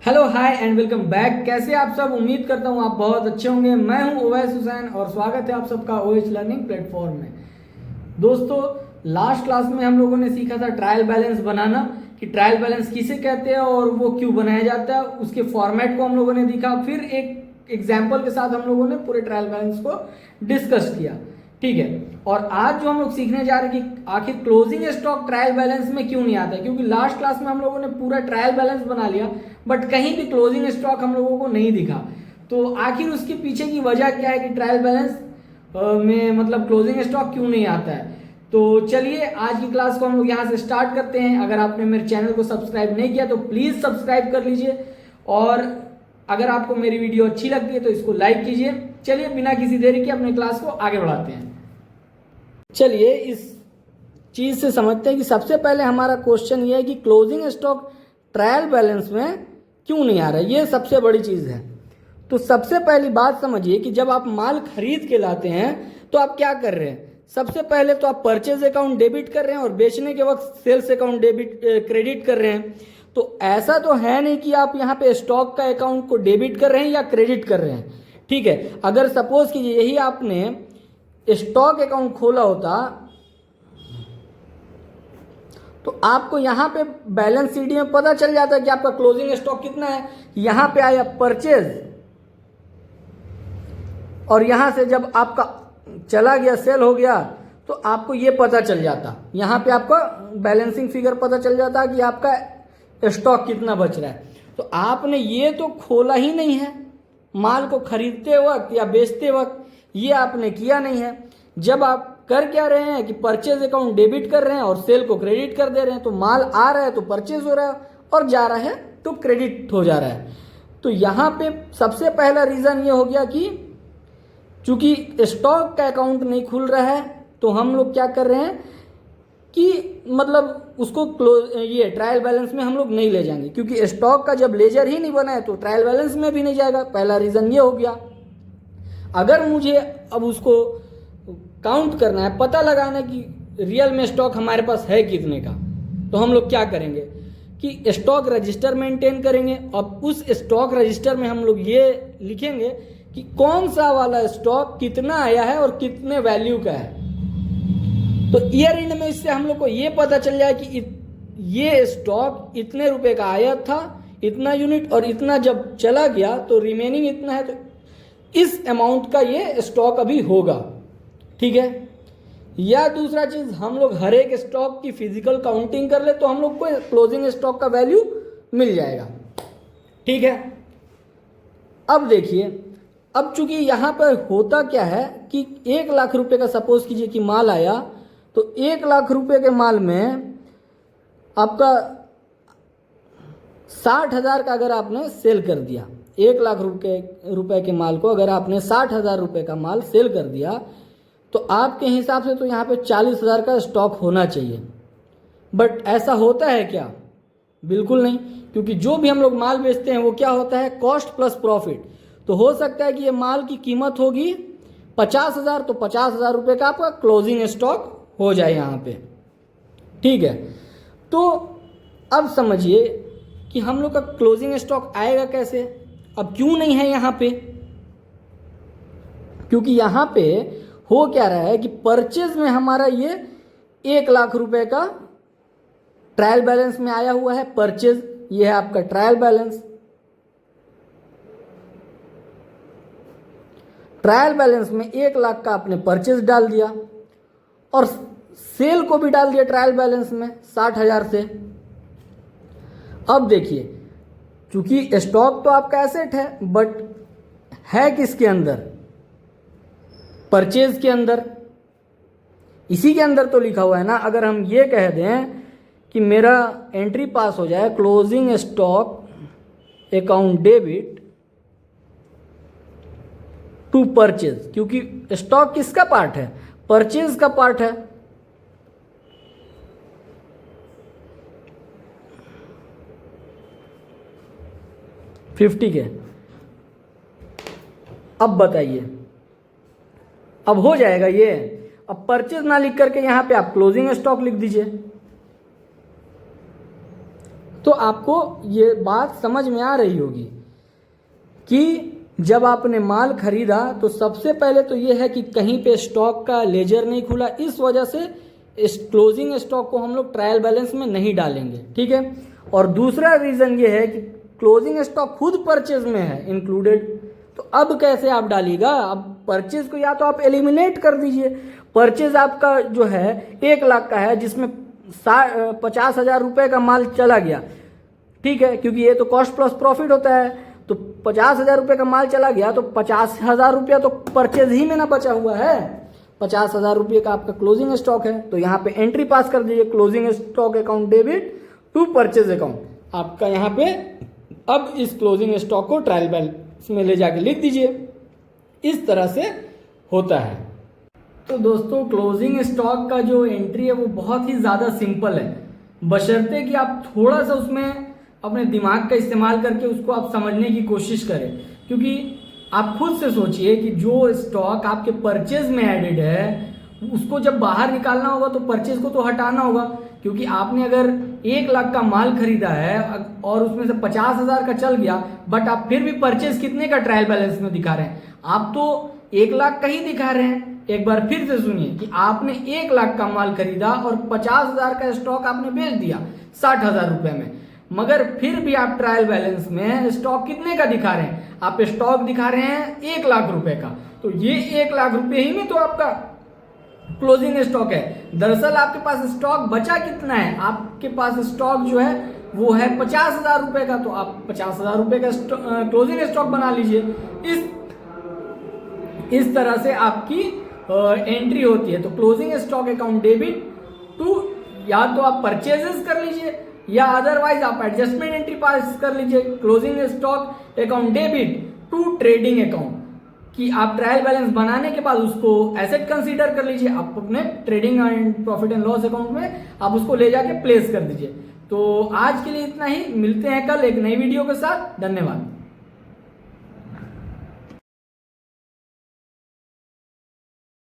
Hello hi and welcome back. कैसे आप सब? उम्मीद करता हूँ आप बहुत अच्छे होंगे। मैं हूँ ओवैस हुसैन और स्वागत है आप सबका ओएच लर्निंग प्लेटफॉर्म में। दोस्तों, लास्ट क्लास में हम लोगों ने सीखा था ट्रायल बैलेंस बनाना, कि ट्रायल बैलेंस किसे कहते हैं और वो क्यों बनाया जाता है। उसके फॉर्मेट को हम लोगों ने देखा, फिर एक एग्जाम्पल के साथ हम लोगों ने पूरे ट्रायल बैलेंस को डिस्कस किया। ठीक है, और आज जो हम लोग सीखने जा रहे हैं कि आखिर क्लोजिंग स्टॉक ट्रायल बैलेंस में क्यों नहीं आता है, क्योंकि लास्ट क्लास में हम लोगों ने पूरा ट्रायल बैलेंस बना लिया बट कहीं भी क्लोजिंग स्टॉक हम लोगों को नहीं दिखा। तो आखिर उसके पीछे की वजह क्या है कि ट्रायल बैलेंस में मतलब क्लोजिंग स्टॉक क्यों नहीं आता है। तो चलिए आज की क्लास को हम लोग यहाँ से स्टार्ट करते हैं। अगर आपने मेरे चैनल को सब्सक्राइब नहीं किया तो प्लीज सब्सक्राइब कर लीजिए, और अगर आपको मेरी वीडियो अच्छी लगती है तो इसको लाइक कीजिए। चलिए बिना किसी देरी के अपने क्लास को आगे बढ़ाते हैं। चलिए इस चीज से समझते हैं कि सबसे पहले हमारा क्वेश्चन ये है कि क्लोजिंग स्टॉक ट्रायल बैलेंस में क्यों नहीं आ रहा है। ये सबसे बड़ी चीज है। तो सबसे पहली बात समझिए कि जब आप माल खरीद के लाते हैं तो आप क्या कर रहे हैं। सबसे पहले तो आप परचेज अकाउंट डेबिट कर रहे हैं और बेचने के वक्त सेल्स अकाउंट डेबिट क्रेडिट कर रहे हैं। तो ऐसा तो है नहीं कि आप यहाँ पे स्टॉक का अकाउंट को डेबिट कर रहे हैं या क्रेडिट कर रहे हैं। ठीक है, अगर सपोज कीजिए यही आपने स्टॉक अकाउंट खोला होता तो आपको यहां पे बैलेंस शीट में पता चल जाता है कि आपका क्लोजिंग स्टॉक कितना है। यहां पे आया परचेज और यहां से जब आपका चला गया, सेल हो गया, तो आपको ये पता चल जाता, यहां पे आपका बैलेंसिंग फिगर पता चल जाता कि आपका स्टॉक कितना बच रहा है। तो आपने ये तो खोला ही नहीं है माल को खरीदते वक्त या बेचते वक्त, ये आपने किया नहीं है। जब आप कर क्या रहे हैं कि परचेज अकाउंट डेबिट कर रहे हैं और सेल को क्रेडिट कर दे रहे हैं, तो माल आ रहा है तो परचेज हो रहा है और जा रहा है तो क्रेडिट हो जा रहा है। तो यहां पे सबसे पहला रीजन ये हो गया कि चूंकि स्टॉक का अकाउंट नहीं खुल रहा है तो हम लोग क्या कर रहे हैं कि मतलब उसको ये ट्रायल बैलेंस में हम लोग नहीं ले जाएंगे, क्योंकि स्टॉक का जब लेजर ही नहीं बना है तो ट्रायल बैलेंस में भी नहीं जाएगा। पहला रीजन ये हो गया। अगर मुझे अब उसको काउंट करना है, पता लगाना कि रियल में स्टॉक हमारे पास है कितने का, तो हम लोग क्या करेंगे कि स्टॉक रजिस्टर मेंटेन करेंगे। अब उस स्टॉक रजिस्टर में हम लोग ये लिखेंगे कि कौन सा वाला स्टॉक कितना आया है और कितने वैल्यू का है। तो ईयर एंड में इससे हम लोग को ये पता चल जाए कि ये स्टॉक इतने रुपए का आया था, इतना यूनिट, और इतना जब चला गया तो रिमेनिंग इतना है, तो इस अमाउंट का ये स्टॉक अभी होगा। ठीक है, या दूसरा चीज, हम लोग हर एक स्टॉक की फिजिकल काउंटिंग कर ले तो हम लोग को क्लोजिंग स्टॉक का वैल्यू मिल जाएगा। ठीक है, अब देखिए, अब चूंकि यहां पर होता क्या है कि 1 लाख रुपए का सपोज कीजिए कि माल आया, तो 1 लाख रुपए के माल में आपका 60,000 का अगर आपने सेल कर दिया, 1 लाख रुपए के माल को अगर आपने 60,000 रुपए का माल सेल कर दिया, तो आपके हिसाब से तो यहाँ पे 40,000 का स्टॉक होना चाहिए। बट ऐसा होता है क्या? बिल्कुल नहीं, क्योंकि जो भी हम लोग माल बेचते हैं वो क्या होता है, कॉस्ट प्लस प्रॉफिट। तो हो सकता है कि ये माल की कीमत होगी 50,000, तो 50,000 रुपये का आपका क्लोजिंग स्टॉक हो जाए यहाँ पे। ठीक है, तो अब समझिए कि हम लोग का क्लोजिंग स्टॉक आएगा कैसे। अब क्यों नहीं है यहाँ पे, क्योंकि यहाँ पे हो क्या रहा है कि परचेज में हमारा ये 1 लाख रुपए का ट्रायल बैलेंस में आया हुआ है। परचेज ये है आपका ट्रायल बैलेंस। ट्रायल बैलेंस में 1 लाख का आपने परचेज डाल दिया और सेल को भी डाल दिया ट्रायल बैलेंस में 60,000 से। अब देखिए, चूंकि स्टॉक तो आपका एसेट है बट है किसके अंदर, परचेज के अंदर, इसी के अंदर तो लिखा हुआ है ना। अगर हम ये कह दें कि मेरा एंट्री पास हो जाए closing stock account debit to purchase, क्योंकि स्टॉक किसका पार्ट है, परचेज का पार्ट है। $50 के। अब बताइए, अब हो जाएगा ये। अब परचेज ना लिख करके यहां पे आप क्लोजिंग स्टॉक लिख दीजिए। तो आपको ये बात समझ में आ रही होगी कि जब आपने माल खरीदा तो सबसे पहले तो ये है कि कहीं पे स्टॉक का लेजर नहीं खुला, इस वजह से इस क्लोजिंग स्टॉक को हम लोग ट्रायल बैलेंस में नहीं डालेंगे, ठीक है। और दूसरा रीज़न ये है कि क्लोजिंग स्टॉक खुद परचेज में है इंक्लूडेड, तो अब कैसे आप डालिएगा। अब परचेज को या तो आप एलिमिनेट कर दीजिए। परचेज आपका जो है 1 लाख का है, जिसमें 50,000 रुपये का माल चला गया, ठीक है, क्योंकि ये तो कॉस्ट प्लस प्रॉफिट होता है। तो 50,000 रुपये का माल चला गया तो 50,000 रुपया तो परचेज ही में ना बचा हुआ है, 50,000 रुपये का आपका क्लोजिंग स्टॉक है। तो यहाँ पे एंट्री पास कर दीजिए, closing stock account debit to purchase account. आपका यहाँ पे अब इस क्लोजिंग स्टॉक को ट्रायल बैलेंस में ले जाके लिख दीजिए। इस तरह से होता है। तो दोस्तों क्लोजिंग स्टॉक का जो एंट्री है वो बहुत ही ज़्यादा सिंपल है, बशर्ते कि आप थोड़ा सा उसमें अपने दिमाग का इस्तेमाल करके उसको आप समझने की कोशिश करें। क्योंकि आप खुद से सोचिए कि जो स्टॉक आपके परचेज में एडेड है उसको जब बाहर निकालना होगा तो परचेज को तो हटाना होगा, क्योंकि आपने अगर 1 लाख का माल खरीदा है और उसमें से 50,000 का चल गया, बट आप फिर भी परचेज कितने का ट्रायल बैलेंस में दिखा रहे हैं, आप तो 1 लाख का ही दिखा रहे हैं। एक बार फिर से सुनिए कि आपने 1 लाख का माल खरीदा और 50,000 का स्टॉक आपने बेच दिया 60,000 रुपए में, मगर फिर भी आप ट्रायल बैलेंस में स्टॉक कितने का दिखा रहे हैं, आप स्टॉक दिखा रहे हैं 1 लाख रुपए का। तो ये 1 लाख रुपए ही में तो आपका क्लोजिंग स्टॉक है। दरअसल आपके पास स्टॉक बचा कितना है, आपके पास स्टॉक जो है वो है 50,000 रुपए का, तो आप 50,000 रुपए का क्लोजिंग स्टॉक बना लीजिए। इस तरह से आपकी एंट्री होती है। तो closing stock account debit to, या तो आप परचेजेस कर लीजिए या अदरवाइज आप एडजस्टमेंट एंट्री पास कर लीजिए। Closing stock account debit to trading account, कि आप ट्रायल बैलेंस बनाने के बाद उसको एसेट कंसीडर कर लीजिए, आप अपने trading and profit and loss account में आप उसको ले जाके प्लेस कर दीजिए। तो आज के लिए इतना ही, मिलते हैं कल एक नई वीडियो के साथ। धन्यवाद।